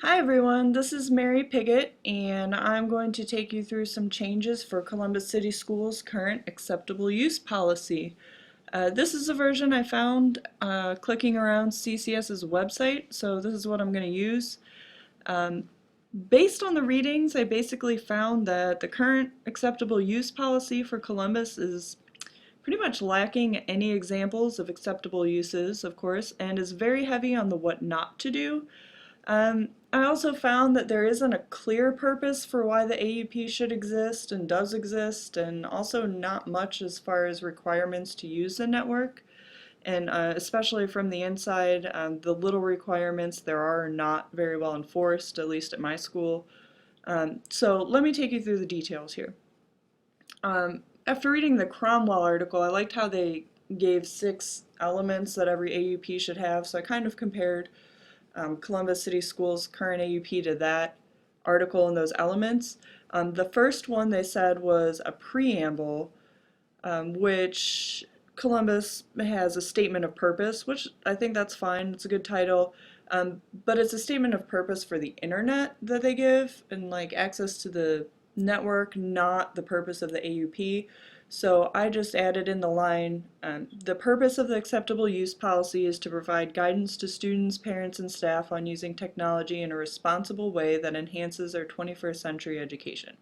Hi everyone, this is Mary Piggott, and I'm going to take you through some changes for Columbus City Schools' current acceptable use policy. This is a version I found clicking around CCS's website, so this is what I'm going to use. Um, Based on the readings, I basically found that the current acceptable use policy for Columbus is pretty much lacking any examples of acceptable uses, of course, and is very heavy on the what not to do. I also found that there isn't a clear purpose for why the AUP should exist and does exist, and also not much as far as requirements to use the network. And especially from the inside, the little requirements there are not very well enforced, at least at my school. So let me take you through the details here. After reading the Cromwell article, I liked how they gave 6 elements that every AUP should have, so I kind of compared Columbus City Schools' current AUP to that article and those elements. The first one they said was a preamble, which Columbus has a statement of purpose, which I think that's fine. It's a good title. But it's a statement of purpose for the internet that they give and like access to the network, not the purpose of the AUP. So I just added in the line, the purpose of the acceptable use policy is to provide guidance to students, parents, and staff on using technology in a responsible way that enhances their 21st century education.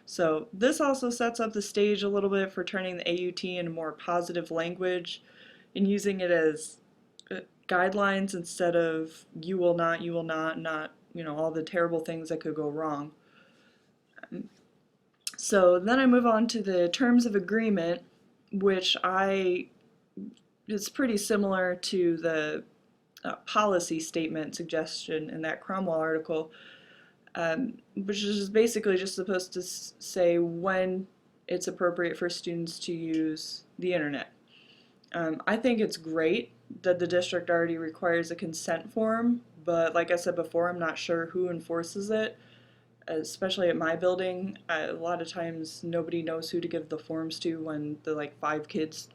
So this also sets up the stage a little bit for turning the AUT into more positive language and using it as guidelines instead of you will not, all the terrible things that could go wrong. So then I move on to the terms of agreement, which is pretty similar to the policy statement suggestion in that Cromwell article, which is basically just supposed to say when it's appropriate for students to use the internet. I think it's great that the district already requires a consent form, but like I said before, I'm not sure who enforces it, especially at my building. A lot of times nobody knows who to give the forms to when the like 5 kids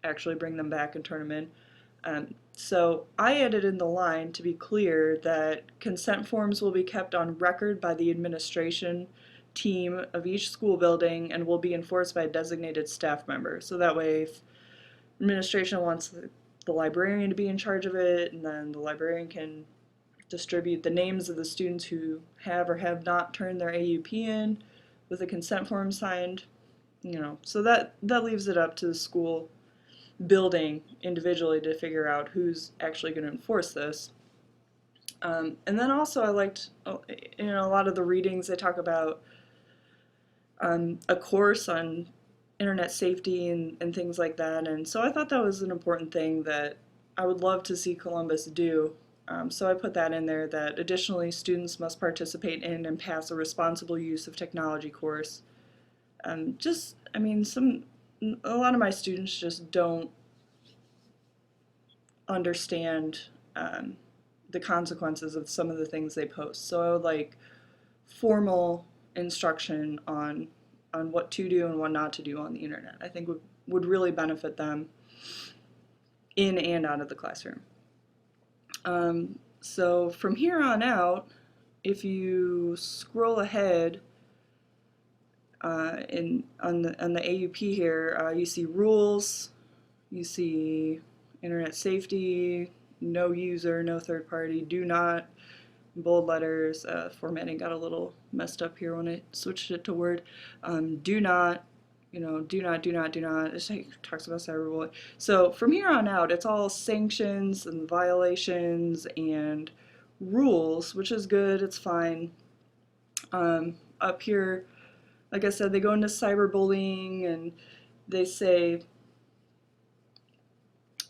actually bring them back and turn them in. So I added in the line to be clear that consent forms will be kept on record by the administration team of each school building and will be enforced by a designated staff member. So that way, if administration wants the librarian to be in charge of it, and then the librarian can distribute the names of the students who have or have not turned their AUP in with a consent form signed, so that leaves it up to the school building individually to figure out who's actually going to enforce this. And then also I liked, a lot of the readings they talk about a course on internet safety and things like that, and so I thought that was an important thing that I would love to see Columbus do. So I put that in there, that additionally students must participate in and pass a responsible use of technology course. A lot of my students just don't understand the consequences of some of the things they post. So I would like formal instruction on what to do and what not to do on the internet. I think would really benefit them in and out of the classroom. So from here on out, if you scroll ahead on the AUP here, you see rules, you see internet safety, no user, no third party, do not, bold letters. Formatting got a little messed up here when I switched it to Word. Do not, do not, do not, do not. It talks about cyberbullying. So from here on out, it's all sanctions and violations and rules, which is good. It's fine. Up here, like I said, they go into cyberbullying and they say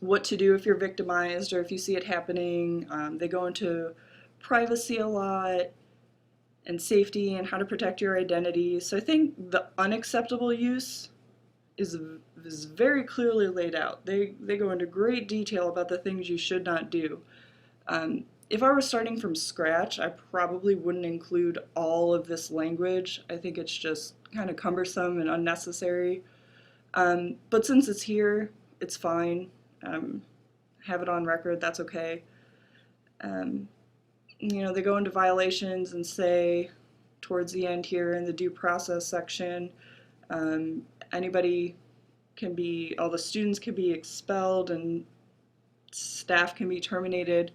what to do if you're victimized or if you see it happening. They go into privacy a lot and safety and how to protect your identity. So I think the unacceptable use is very clearly laid out. They go into great detail about the things you should not do. If I were starting from scratch, I probably wouldn't include all of this language. I think it's just kind of cumbersome and unnecessary. But since it's here, it's fine. Have it on record, that's okay. they go into violations and say towards the end here in the due process section, um, anybody all the students can be expelled and staff can be terminated,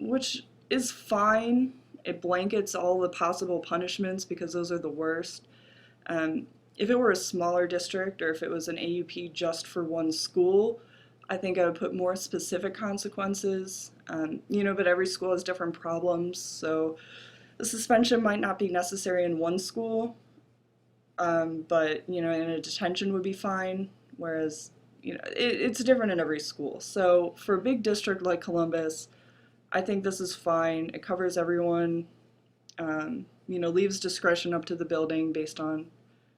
which is fine. It blankets all the possible punishments because those are the worst. Um, if it were a smaller district or if it was an AUP just for one school, I think I would put more specific consequences. But every school has different problems, so the suspension might not be necessary in one school, but in a detention would be fine. Whereas it's different in every school. So for a big district like Columbus, I think this is fine. It covers everyone. Leaves discretion up to the building based on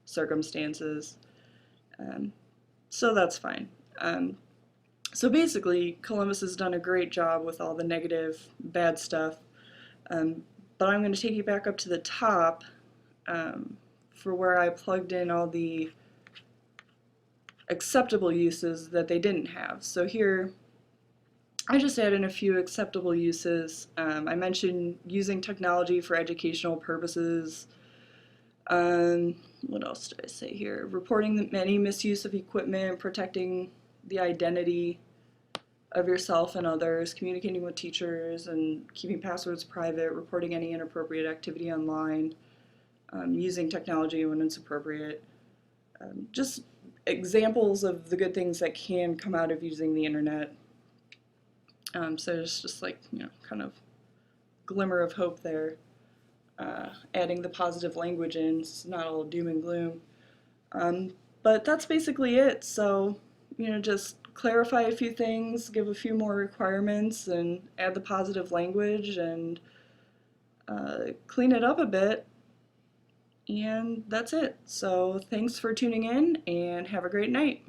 circumstances. Um, so that's fine. So basically, Columbus has done a great job with all the negative, bad stuff. Um, but I'm going to take you back up to the top for where I plugged in all the acceptable uses that they didn't have. So here, I just added in a few acceptable uses. I mentioned using technology for educational purposes. What else did I say here? Reporting any misuse of equipment, protecting the identity of yourself and others, communicating with teachers and keeping passwords private, reporting any inappropriate activity online, using technology when it's appropriate. Just examples of the good things that can come out of using the internet. So it's just like, kind of glimmer of hope there. Adding the positive language in, it's not all doom and gloom. But that's basically it. So, just clarify a few things, give a few more requirements, and add the positive language and clean it up a bit. And that's it. So thanks for tuning in and have a great night.